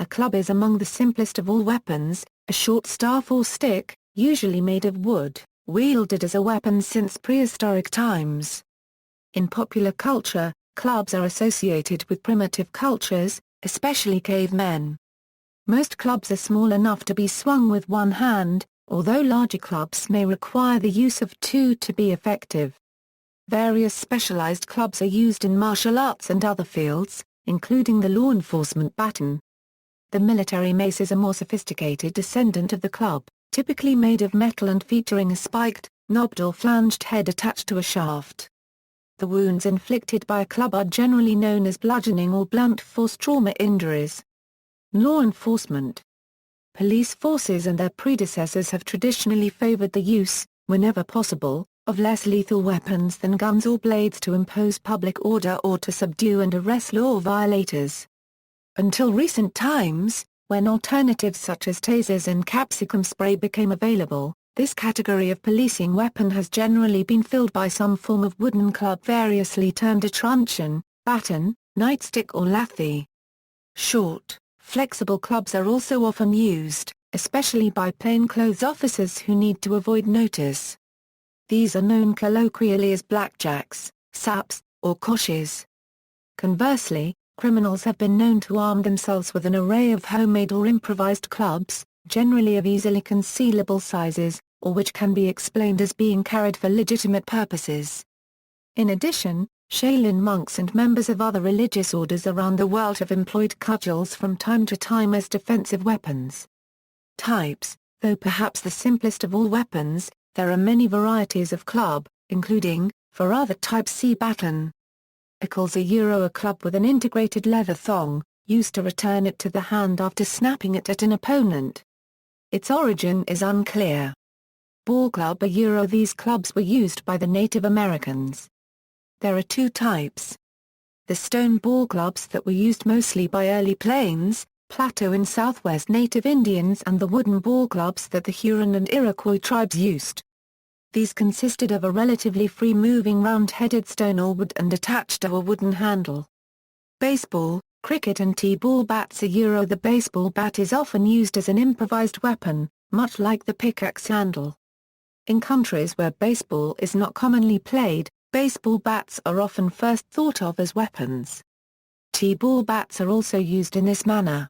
A club is among the simplest of all weapons, a short staff or stick, usually made of wood, wielded as a weapon since prehistoric times. In popular culture, clubs are associated with primitive cultures, especially cavemen. Most clubs are small enough to be swung with one hand, although larger clubs may require the use of two to be effective. Various specialized clubs are used in martial arts and other fields, including the law enforcement baton. The military mace is a more sophisticated descendant of the club, typically made of metal and featuring a spiked, knobbed or flanged head attached to a shaft. The wounds inflicted by a club are generally known as bludgeoning or blunt force trauma injuries. Law enforcement. Police forces and their predecessors have traditionally favored the use, whenever possible, of less lethal weapons than guns or blades to impose public order or to subdue and arrest law violators. Until recent times, when alternatives such as tasers and capsicum spray became available, this category of policing weapon has generally been filled by some form of wooden club variously termed a truncheon, baton, nightstick or lathie. Short, flexible clubs are also often used, especially by plainclothes officers who need to avoid notice. These are known colloquially as blackjacks, saps, or coches. Conversely, criminals have been known to arm themselves with an array of homemade or improvised clubs, generally of easily concealable sizes, or which can be explained as being carried for legitimate purposes. In addition, Shaolin monks and members of other religious orders around the world have employed cudgels from time to time as defensive weapons. Types. Though perhaps the simplest of all weapons, there are many varieties of club, including, for other types see baton. A club with an integrated leather thong, used to return it to the hand after snapping it at an opponent. Its origin is unclear. Ball club these clubs were used by the Native Americans. There are two types. The stone ball clubs that were used mostly by early Plains, Plateau and Southwest Native Indians and the wooden ball clubs that the Huron and Iroquois tribes used. These consisted of a relatively free-moving round-headed stone or wood and attached to a wooden handle. Baseball, cricket and T-ball bats The baseball bat is often used as an improvised weapon, much like the pickaxe handle. In countries where baseball is not commonly played, baseball bats are often first thought of as weapons. T-ball bats are also used in this manner.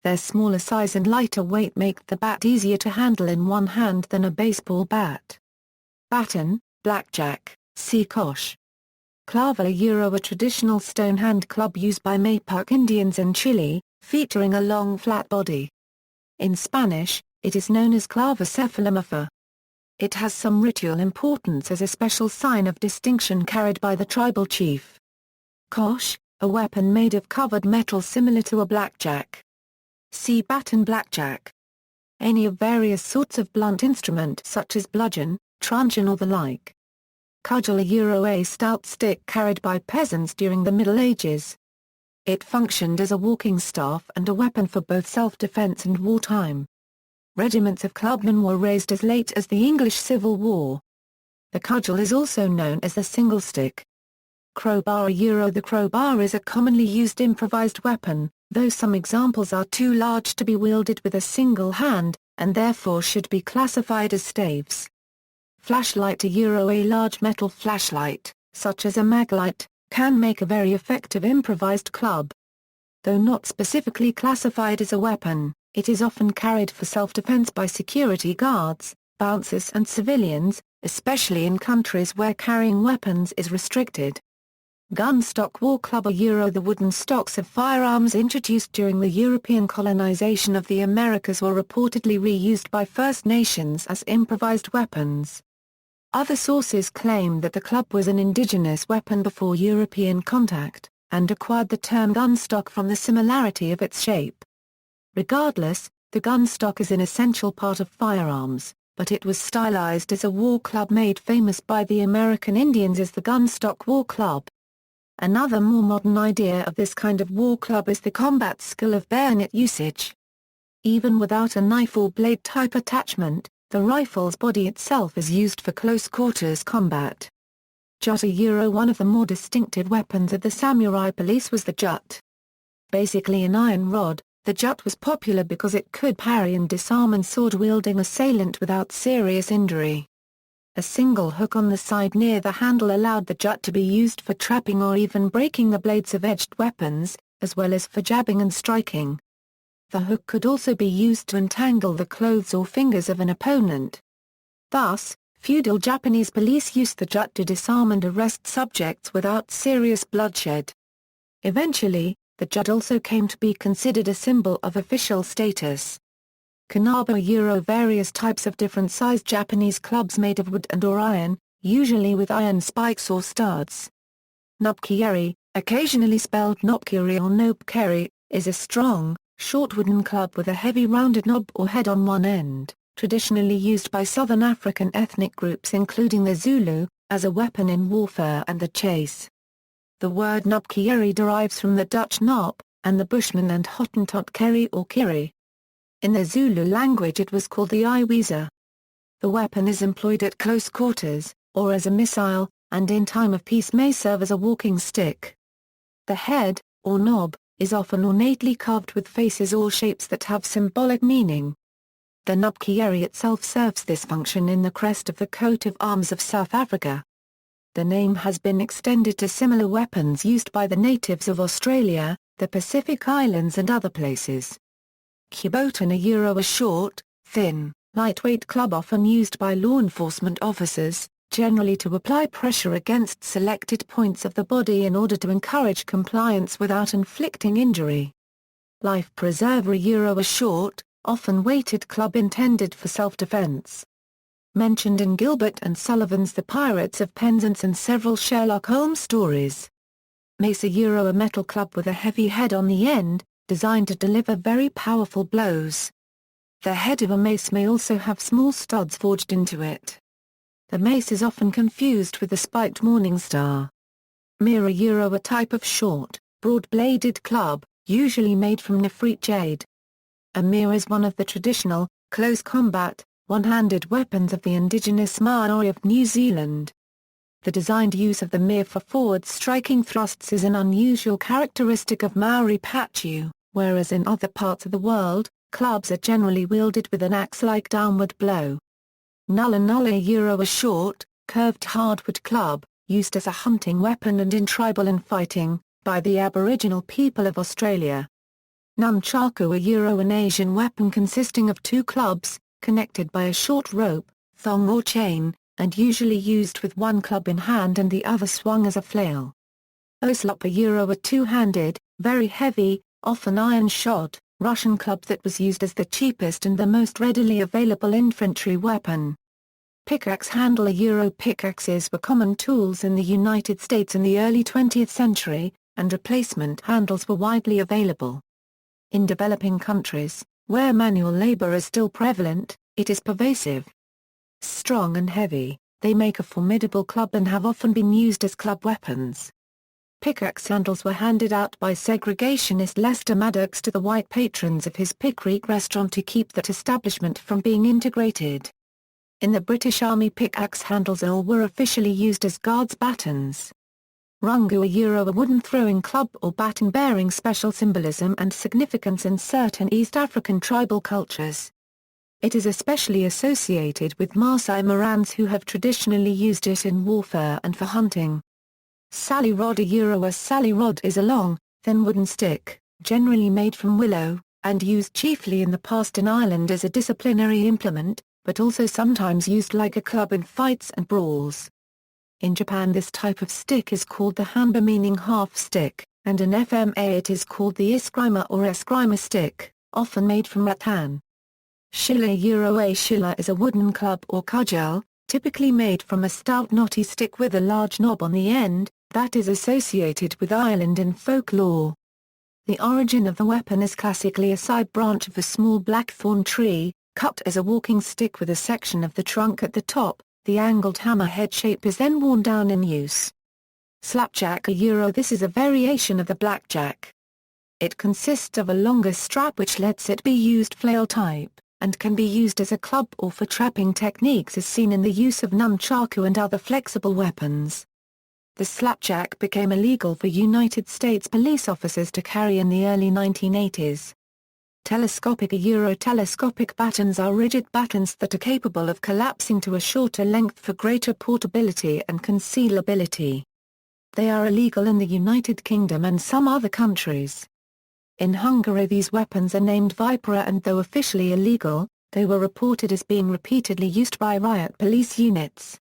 Their smaller size and lighter weight make the bat easier to handle in one hand than a baseball bat. Baton, blackjack, see coche. Clava a traditional stone hand club used by Mapuche Indians in Chile, featuring a long flat body. In Spanish, it is known as clava cephalomorpha. It has some ritual importance as a special sign of distinction carried by the tribal chief. Coche, a weapon made of covered metal similar to a blackjack. See baton blackjack. Any of various sorts of blunt instrument such as bludgeon, truncheon or the like. Cudgel a stout stick carried by peasants during the Middle Ages. It functioned as a walking staff and a weapon for both self-defense and wartime. Regiments of clubmen were raised as late as the English Civil War. The cudgel is also known as the single stick. Crowbar The crowbar is a commonly used improvised weapon, though some examples are too large to be wielded with a single hand, and therefore should be classified as staves. Flashlight a large metal flashlight, such as a maglite, can make a very effective improvised club. Though not specifically classified as a weapon, it is often carried for self-defense by security guards, bouncers and civilians, especially in countries where carrying weapons is restricted. Gun stock war club The wooden stocks of firearms introduced during the European colonization of the Americas were reportedly reused by First Nations as improvised weapons. Other sources claim that the club was an indigenous weapon before European contact, and acquired the term gun stock from the similarity of its shape. Regardless, the gun stock is an essential part of firearms, but it was stylized as a war club made famous by the American Indians as the gun stock war club. Another more modern idea of this kind of war club is the combat skill of bayonet usage. Even without a knife or blade type attachment, the rifle's body itself is used for close quarters combat. Jut One of the more distinctive weapons of the samurai police was the jut. Basically an iron rod, The jute was popular because it could parry and disarm a sword-wielding assailant without serious injury. A single hook on the side near the handle allowed the jute to be used for trapping or even breaking the blades of edged weapons, as well as for jabbing and striking. The hook could also be used to entangle the clothes or fingers of an opponent. Thus, feudal Japanese police used the jute to disarm and arrest subjects without serious bloodshed. Eventually, the jute also came to be considered a symbol of official status. Kanabo various types of different-sized Japanese clubs made of wood and/or iron, usually with iron spikes or studs. Nubkiarie, occasionally spelled nubkiarie or nubkiarie, is a strong, short wooden club with a heavy rounded knob or head on one end, traditionally used by southern African ethnic groups including the Zulu, as a weapon in warfare and the chase. The word nubkiarie derives from the Dutch nop, and the Bushman and Hottentot keri or kiri. In the Zulu language it was called the iweza. The weapon is employed at close quarters, or as a missile, and in time of peace may serve as a walking stick. The head, or knob, is often ornately carved with faces or shapes that have symbolic meaning. The nubkiarie itself serves this function in the crest of the coat of arms of South Africa. The name has been extended to similar weapons used by the natives of Australia, the Pacific Islands and other places. Baton a short, thin, lightweight club often used by law enforcement officers, generally to apply pressure against selected points of the body in order to encourage compliance without inflicting injury. Life preserver a short, often weighted club intended for self-defense. Mentioned in Gilbert and Sullivan's The Pirates of Penzance and several Sherlock Holmes stories. Mace a metal club with a heavy head on the end, designed to deliver very powerful blows. The head of a mace may also have small studs forged into it. The mace is often confused with the spiked morning star. Amir a type of short, broad-bladed club, usually made from nephrite jade. Amir is one of the traditional, close combat, one-handed weapons of the indigenous Maori of New Zealand. The designed use of the amir for forward striking thrusts is an unusual characteristic of Maori Patu, whereas in other parts of the world, clubs are generally wielded with an axe-like downward blow. Nulla a short, curved hardwood club, used as a hunting weapon and in tribal and fighting, by the Aboriginal people of Australia. Nunchaku an Asian weapon consisting of two clubs, connected by a short rope, thong or chain, and usually used with one club in hand and the other swung as a flail. Oslop a two-handed, very heavy, often iron-shod, Russian club that was used as the cheapest and the most readily available infantry weapon. Pickaxe handle pickaxes were common tools in the United States in the early 20th century, and replacement handles were widely available. In developing countries, where manual labor is still prevalent, it is pervasive. Strong and heavy, they make a formidable club and have often been used as club weapons. Pickaxe handles were handed out by segregationist Lester Maddox to the white patrons of his Pick Creek restaurant to keep that establishment from being integrated. In the British Army, pickaxe handles were officially used as guards' batons. Rungu a wooden throwing club or baton bearing special symbolism and significance in certain East African tribal cultures. It is especially associated with Maasai Morans who have traditionally used it in warfare and for hunting. Sally rod a sally rod is a long, thin wooden stick, generally made from willow, and used chiefly in the past in Ireland as a disciplinary implement, but also sometimes used like a club in fights and brawls. In Japan this type of stick is called the hanba, meaning half stick, and in FMA it is called the eskrima or eskrima stick, often made from rattan. Schiller a Schiller is a wooden club or cudgel, typically made from a stout knotty stick with a large knob on the end, that is associated with Ireland in folklore. The origin of the weapon is classically a side branch of a small blackthorn tree, cut as a walking stick with a section of the trunk at the top. The angled hammerhead shape is then worn down in use. Slapjack this is a variation of the blackjack. It consists of a longer strap which lets it be used flail type, and can be used as a club or for trapping techniques as seen in the use of nunchaku and other flexible weapons. The slapjack became illegal for United States police officers to carry in the early 1980s. Telescopic Telescopic batons are rigid batons that are capable of collapsing to a shorter length for greater portability and concealability. They are illegal in the United Kingdom and some other countries. In Hungary these weapons are named Vipera, and though officially illegal, they were reported as being repeatedly used by riot police units.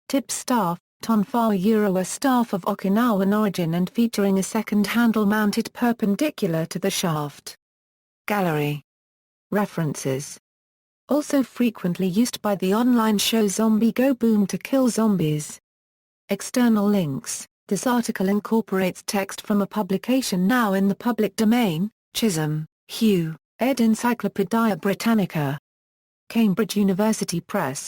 Tip staff, tonfa a staff of Okinawan origin and featuring a second handle mounted perpendicular to the shaft. Gallery. References. Also frequently used by the online show Zombie Go Boom to kill zombies. External links. This article incorporates text from a publication now in the public domain, Chisholm, Hugh, ed. Encyclopædia Britannica. Cambridge University Press.